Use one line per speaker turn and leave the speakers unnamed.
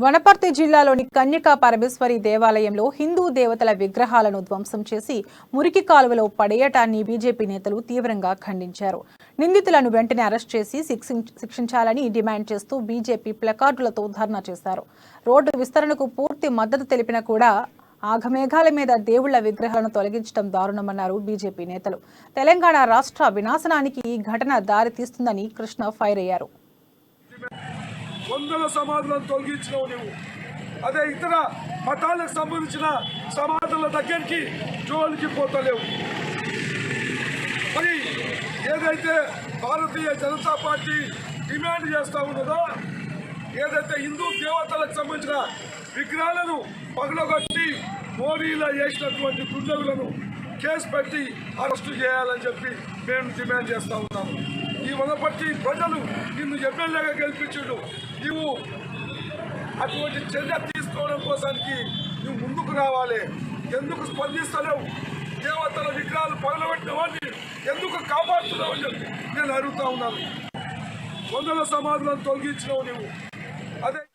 వనపర్తి జిల్లాలోని కన్యకా పరమేశ్వరి దేవాలయంలో హిందూ దేవతల విగ్రహాలను ధ్వంసం చేసి మురికి కాలువలో పడేయటాన్ని బీజేపీ నేతలు తీవ్రంగా ఖండించారు. నిందితులను వెంటనే అరెస్ట్ చేసి శిక్షించాలని డిమాండ్ చేస్తూ బీజేపీ ప్లకార్డులతో ధర్నా చేశారు. రోడ్డు విస్తరణకు పూర్తి మద్దతు తెలిపినా కూడా ఆఘమేఘాల మీద దేవుళ్ల విగ్రహాలను తొలగించడం దారుణమన్నారు బీజేపీ నేతలు. తెలంగాణ రాష్ట్ర వినాశనానికి ఈ ఘటన దారి తీస్తుందని కృష్ణ ఫైర్ అయ్యారు.
వందల సమాధులను తొలగించినవు నువ్వు. అదే ఇతర మతాలకు సంబంధించిన సమాధుల దగ్గరికి జోలికి పోతలేవు. మరి ఏదైతే భారతీయ జనతా పార్టీ డిమాండ్ చేస్తా ఉన్నదో, ఏదైతే హిందూ దేవతలకు సంబంధించిన విగ్రహాలను పగలగొట్టి మోరీలో వేసినటువంటి దుండగులను కేసు పెట్టి అరెస్టు చేయాలని చెప్పి మేము డిమాండ్ చేస్తూ ఉన్నాము. ఈ వనపర్తి ప్రజలు నిన్ను ఎమ్మెల్యేగా గెలిపించుడు, నువ్వు అటువంటి చర్య తీసుకోవడం కోసానికి నువ్వు ముందుకు రావాలి. ఎందుకు స్పందిస్తలేవు? దేవతల విగ్రహాలు పగలబెట్టిన వాడిని ఎందుకు కాపాడుతున్నావు అని చెప్పి నేను అడుగుతా ఉన్నాను. వందల సమాధులను తొలగించినావు నువ్వు. అదే